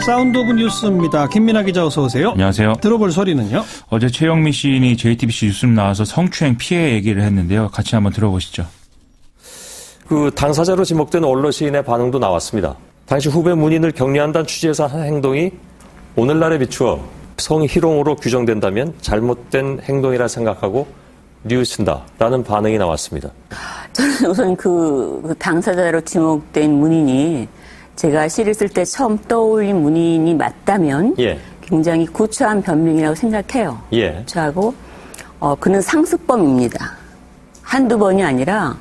사운드 오브 뉴스입니다. 김민아 기자 어서 오세요. 안녕하세요. 들어볼 소리는요? 어제 최영미 시인이 JTBC 뉴스룸 나와서 성추행 피해 얘기를 했는데요. 같이 한번 들어보시죠. 그 당사자로 지목된 원로 시인의 반응도 나왔습니다. 당시 후배 문인을 격려한다는 취지에서 한 행동이 오늘날에 비추어 성희롱으로 규정된다면 잘못된 행동이라 생각하고 뉘우친다라는 반응이 나왔습니다. 저는 우선 그 당사자로 지목된 문인이 제가 시를 쓸 때 처음 떠올린 문인이 맞다면 굉장히 구차한 변명이라고 생각해요. 구차하고 그는 상습범입니다. 한두 번이 아니라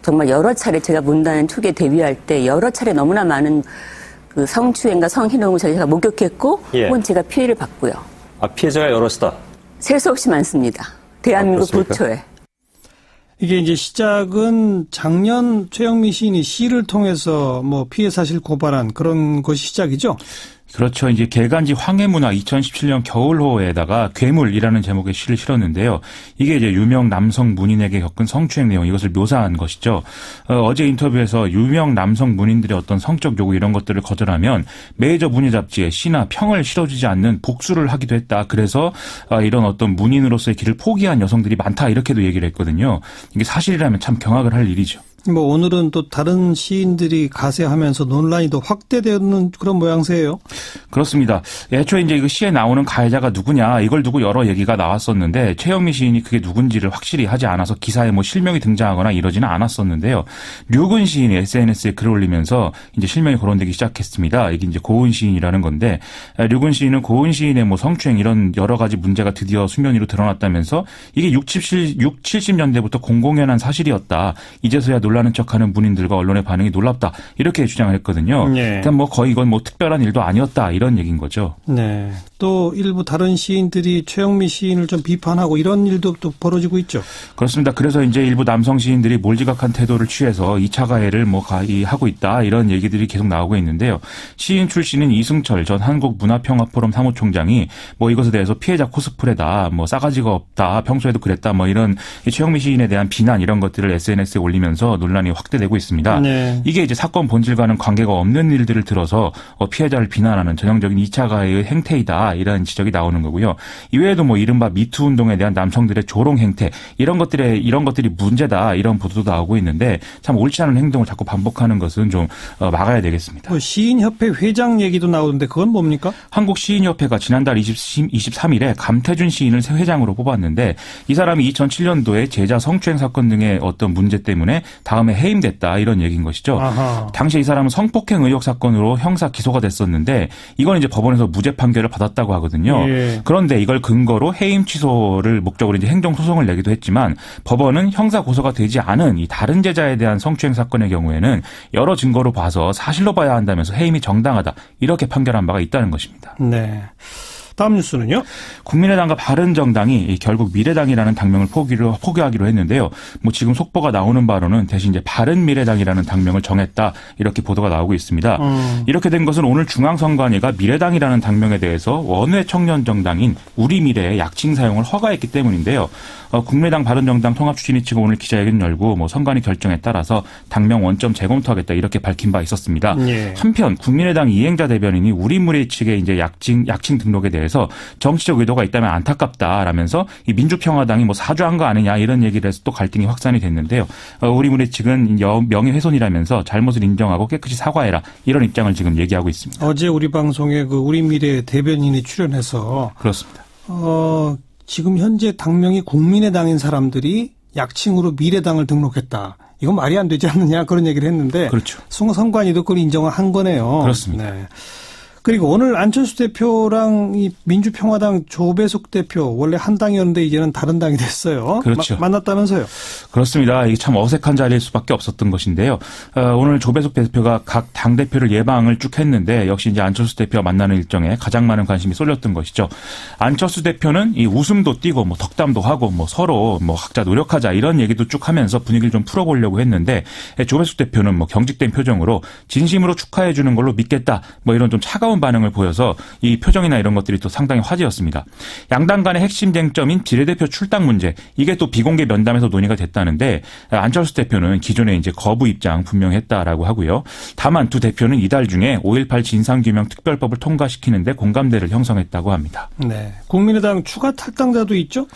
정말 여러 차례 제가 문단 초기에 데뷔할 때 여러 차례 너무나 많은 그 성추행과 성희롱을 제가 목격했고 혹은 제가 피해를 받고요. 피해자가 여럿이다. 셀 수 없이 많습니다. 대한민국 도처에. 이게 이제 시작은 작년 최영미 시인이 시를 통해서 뭐 피해 사실 고발한 그런 것이 시작이죠. 그렇죠. 이제 개간지 황해문화 2017년 겨울호에다가 괴물이라는 제목의 시를 실었는데요. 이게 이제 유명 남성 문인에게 겪은 성추행 내용 이것을 묘사한 것이죠. 어제 인터뷰에서 유명 남성 문인들의 어떤 성적 요구 이런 것들을 거절하면 메이저 문예 잡지에 시나 평을 실어주지 않는 복수를 하기도 했다. 그래서 이런 어떤 문인으로서의 길을 포기한 여성들이 많다 이렇게도 얘기를 했거든요. 이게 사실이라면 참 경악을 할 일이죠. 뭐 오늘은 또 다른 시인들이 가세하면서 논란이 더 확대되는 그런 모양새예요. 그렇습니다. 애초에 이제 그 시에 나오는 가해자가 누구냐 이걸 두고 여러 얘기가 나왔었는데 최영미 시인이 그게 누군지를 확실히 하지 않아서 기사에 뭐 실명이 등장하거나 이러지는 않았었는데요. 류근 시인이 SNS에 글을 올리면서 이제 실명이 거론되기 시작했습니다. 이게 이제 고은 시인이라는 건데 류근 시인은 고은 시인의 뭐 성추행 이런 여러 가지 문제가 드디어 수면 위로 드러났다면서 이게 70년대부터 공공연한 사실이었다. 이제서야 놀라는 척하는 문인들과 언론의 반응이 놀랍다. 이렇게 주장을 했거든요. 그러니까 뭐 거의 이건 뭐 특별한 일도 아니었다. 이런 얘기인 거죠. 네. 또 일부 다른 시인들이 최영미 시인을 좀 비판하고 이런 일도 또 벌어지고 있죠. 그렇습니다. 그래서 이제 일부 남성 시인들이 몰지각한 태도를 취해서 2차 가해를 뭐 하고 있다. 이런 얘기들이 계속 나오고 있는데요. 시인 출신인 이승철 전 한국문화평화포럼 사무총장이 뭐 이것에 대해서 피해자 코스프레다. 뭐 싸가지가 없다. 평소에도 그랬다. 뭐 이런 최영미 시인에 대한 비난 이런 것들을 SNS에 올리면서 논란이 확대되고 있습니다. 네. 이게 이제 사건 본질과는 관계가 없는 일들을 들어서 피해자를 비난하는 전형적인 2차 가해의 행태이다. 이런 지적이 나오는 거고요. 이외에도 뭐 이른바 미투 운동에 대한 남성들의 조롱 행태 이런 것들이 문제다. 이런 보도도 나오고 있는데 참 옳지 않은 행동을 자꾸 반복하는 것은 좀 막아야 되겠습니다. 시인협회 회장 얘기도 나오는데 그건 뭡니까? 한국시인협회가 지난달 23일에 감태준 시인을 새 회장으로 뽑았는데 이 사람이 2007년도에 제자 성추행 사건 등의 어떤 문제 때문에 다음에 해임됐다 이런 얘기인 것이죠. 당시 이 사람은 성폭행 의혹 사건으로 형사 기소가 됐었는데 이건 이제 법원에서 무죄 판결을 받았다고 하거든요. 그런데 이걸 근거로 해임 취소를 목적으로 이제 행정 소송을 내기도 했지만 법원은 형사 고소가 되지 않은 이 다른 제자에 대한 성추행 사건의 경우에는 여러 증거로 봐서 사실로 봐야 한다면서 해임이 정당하다 이렇게 판결한 바가 있다는 것입니다. 네. 다음 뉴스는요? 국민의당과 바른정당이 결국 미래당이라는 당명을 포기하기로 했는데요. 뭐 지금 속보가 나오는 바로는 대신 이제 바른미래당이라는 당명을 정했다 이렇게 보도가 나오고 있습니다. 이렇게 된 것은 오늘 중앙선관위가 미래당이라는 당명에 대해서 원외 청년 정당인 우리미래의 약칭 사용을 허가했기 때문인데요. 국민의당 바른정당 통합추진위 측은 오늘 기자회견 열고 뭐 선관위 결정에 따라서 당명 원점 재검토하겠다 이렇게 밝힌 바 있었습니다. 한편 국민의당 이행자 대변인이 우리미래 측의 이제 약칭 등록에 대해서 정치적 의도가 있다면 안타깝다라면서 이 민주평화당이 뭐 사주한 거 아니냐 이런 얘기를 해서 또 갈등이 확산이 됐는데요. 우리미래 측은 명예훼손이라면서 잘못을 인정하고 깨끗이 사과해라 이런 입장을 지금 얘기하고 있습니다. 어제 우리 방송에 그 우리미래 대변인이 출연해서 그렇습니다. 지금 현재 당명이 국민의당인 사람들이 약칭으로 미래당을 등록했다. 이건 말이 안 되지 않느냐 그런 얘기를 했는데 그렇죠. 선관위도 그걸 인정을 한 거네요. 그렇습니다. 네. 그리고 오늘 안철수 대표랑 이 민주평화당 조배숙 대표 원래 한 당이었는데 이제는 다른 당이 됐어요. 그렇죠. 만났다면서요? 그렇습니다. 이게 참 어색한 자리일 수밖에 없었던 것인데요. 오늘 조배숙 대표가 각 당 대표를 예방을 쭉 했는데 역시 이제 안철수 대표와 만나는 일정에 가장 많은 관심이 쏠렸던 것이죠. 안철수 대표는 이 웃음도 띄고 뭐 덕담도 하고 뭐 서로 뭐 각자 노력하자 이런 얘기도 쭉 하면서 분위기를 좀 풀어보려고 했는데 조배숙 대표는 뭐 경직된 표정으로 진심으로 축하해 주는 걸로 믿겠다. 뭐 이런 좀 차가운 뜨거운 반응을 보여서 이 표정이나 이런 것들이 또 상당히 화제였습니다. 양당 간의 핵심 쟁점인 비례대표 출당 문제, 이게 또 비공개 면담에서 논의가 됐다는데 안철수 대표는 기존에 이제 거부 입장 분명히 했다라고 하고요. 다만 두 대표는 이달 중에 5.18 진상규명 특별법을 통과시키는데 공감대를 형성했다고 합니다. 네, 국민의당 추가 탈당자도 있죠?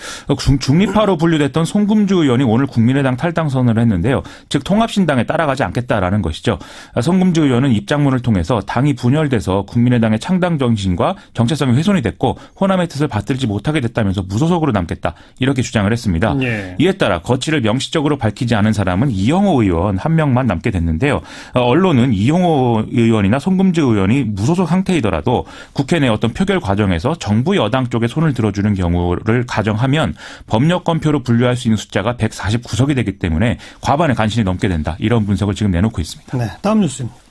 중립파로 분류됐던 송금주 의원이 오늘 국민의당 탈당 선언을 했는데요. 즉 통합신당에 따라가지 않겠다라는 것이죠. 송금주 의원은 입장문을 통해서 당이 분열돼서 국민의당의 창당 정신과 정체성이 훼손이 됐고 호남의 뜻을 받들지 못하게 됐다면서 무소속으로 남겠다 이렇게 주장을 했습니다. 예. 이에 따라 거취를 명시적으로 밝히지 않은 사람은 이영호 의원 한 명만 남게 됐는데요. 언론은 이영호 의원이나 송금주 의원이 무소속 상태이더라도 국회 내 어떤 표결 과정에서 정부 여당 쪽에 손을 들어주는 경우를 가정하면 법여권표로 분류할 수 있는 숫자가 149석이 되기 때문에 과반의 간신히 넘게 된다. 이런 분석을 지금 내놓고 있습니다. 네, 다음 뉴스입니다.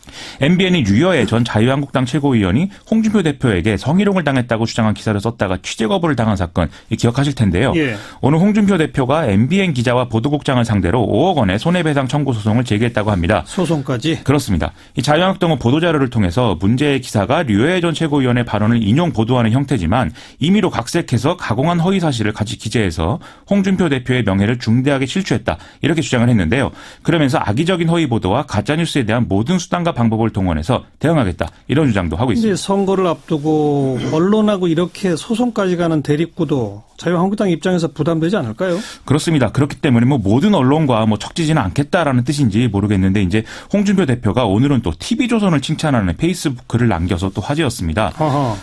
MBN이 유여애 전 자유한국당 최고위원이 홍준표 대표에게 성희롱을 당했다고 주장한 기사를 썼다가 취재 거부를 당한 사건 기억하실 텐데요. 예. 오늘 홍준표 대표가 MBN 기자와 보도국장을 상대로 5억 원의 손해배상 청구 소송을 제기했다고 합니다. 소송까지? 그렇습니다. 이 자유한국당은 보도자료를 통해서 문제의 기사가 유여애 전 최고위원의 발언을 인용 보도하는 형태지만 임의로 각색해서 가공한 허위 사실을 같이 기재해서 홍준표 대표의 명예를 중대하게 실추했다. 이렇게 주장을 했는데요. 그러면서 악의적인 허위 보도와 가짜뉴스에 대한 모든 수단과 방법을 동원해서 대응하겠다. 이런 주장도 하고 있습니다. 선거를 앞두고 언론하고 이렇게 소송까지 가는 대립구도 자유한국당 입장에서 부담되지 않을까요? 그렇습니다. 그렇기 때문에 모든 언론과 척지지는 않겠다라는 뜻인지 모르겠는데 이제 홍준표 대표가 오늘은 또 TV조선을 칭찬하는 페이스북 글을 남겨서 또 화제였습니다.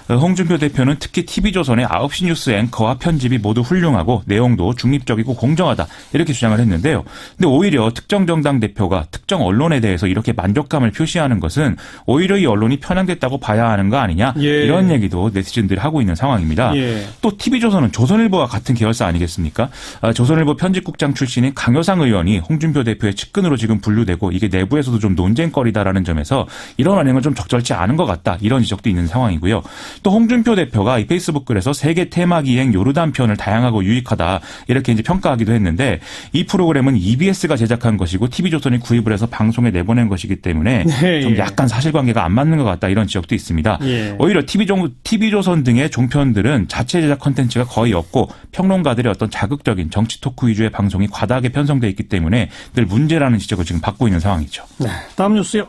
홍준표 대표는 특히 TV조선의 9시 뉴스 앵커와 편집이 모두 훌륭하고 내용도 중립적이고 공정하다. 이렇게 주장을 했는데요. 근데 오히려 특정 정당 대표가 특정 언론에 대해서 이렇게 만족감을 표시하는 것은 오히려 이 언론이 편향됐다고 봐야 하는 거 아니냐. 예. 이런 얘기도 네티즌들이 하고 있는 상황입니다. 예. 또 TV조선은 조선일보와 같은 계열사 아니겠습니까? 조선일보 편집국장 출신인 강효상 의원이 홍준표 대표의 측근으로 지금 분류되고 이게 내부에서도 좀 논쟁거리다라는 점에서 이런 언행은 좀 적절치 않은 것 같다. 이런 지적도 있는 상황이고요. 또 홍준표 대표가 이 페이스북 글에서 세계 테마 기행 요르단 편을 다양하고 유익하다. 이렇게 이제 평가하기도 했는데 이 프로그램은 EBS가 제작한 것이고 TV조선이 구입을 해서 방송에 내보낸 것이기 때문에 네, 좀 약간 사실관계가 안 맞는 것 같다. 이런 지적도 있습니다. 예. 오히려 TV조선 등의 종편들은 자체 제작 콘텐츠가 거의 없고 평론가들의 어떤 자극적인 정치 토크 위주의 방송이 과다하게 편성돼 있기 때문에 늘 문제라는 지적을 지금 받고 있는 상황이죠. 네, 다음 뉴스요.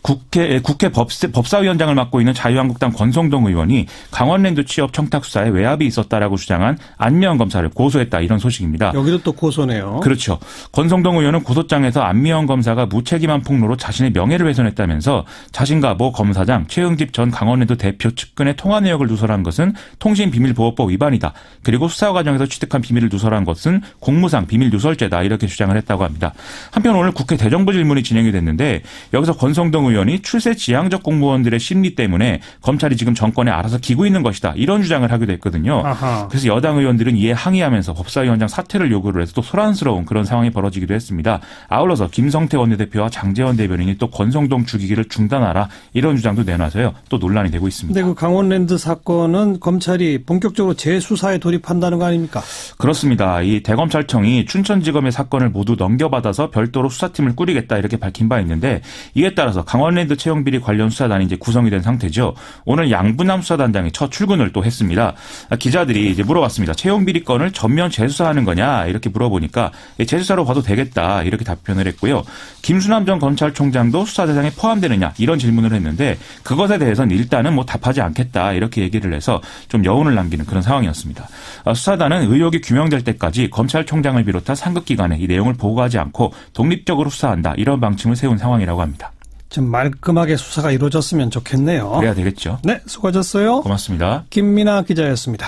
국회 법사위원장을 맡고 있는 자유한국당 권성동 의원이 강원랜드 취업 청탁 수사에 외압이 있었다라고 주장한 안미연 검사를 고소했다. 이런 소식입니다. 여기도 또 고소네요. 그렇죠. 권성동 의원은 고소장에서 안미연 검사가 무책임한 폭로로 자신의 명예를 훼손했다면서 자신과 모 검사장, 최응집 전 강원랜드 대표 측근의 통화 내역을 누설한 것은 통신비밀보호법 위반이다. 그리고 수사 과정에서 취득한 비밀을 누설한 것은 공무상 비밀 누설죄다. 이렇게 주장을 했다고 합니다. 한편 오늘 국회 대정부 질문이 진행이 됐는데 여기서 권성동 의원이 출세 지향적 공무원들의 심리 때문에 검찰이 지금 정권에 알아서 기고 있는 것이다. 이런 주장을 하기도 했거든요. 아하. 그래서 여당 의원들은 이에 항의하면서 법사위원장 사퇴를 요구를 해서 또 소란스러운 그런 상황이 벌어지기도 했습니다. 아울러서 김성태 원내대표와 장제원 대변인이 또 권성동 죽이기를 중단하라. 이런 주장도 내놔서요. 또 논란이 되고 있습니다. 근데 그 강원랜드 사건은 검찰이 본격적으로 재수사에 돌입한다는 거 아닙니까? 그렇습니다. 이 대검찰청이 춘천지검의 사건을 모두 넘겨받아서 별도로 수사팀을 꾸리겠다 이렇게 밝힌 바 있는데 이에 따라서 강원랜드 채용비리 관련 수사단이 이제 구성이 된 상태죠. 오늘 양분남 수사단장이 첫 출근을 또 했습니다. 기자들이 이제 물어봤습니다. 채용비리 건을 전면 재수사하는 거냐 이렇게 물어보니까 재수사로 봐도 되겠다 이렇게 답변을 했고요. 김수남 전 검찰총장도 수사 대상에 포함되느냐 이런 질문을 했는데 그것에 대해서는 일단은 답하지 않겠다 이렇게 얘기를 해서 좀 여운을 남기는 그런 상황이었습니다. 수사단은 의혹이 규명될 때까지 검찰총장을 비롯한 상급기관에 이 내용을 보고하지 않고 독립적으로 수사한다 이런 방침을 세운 상황이라고 합니다. 좀 말끔하게 수사가 이루어졌으면 좋겠네요. 그래야 되겠죠. 네, 수고하셨어요. 고맙습니다. 김민아 기자였습니다.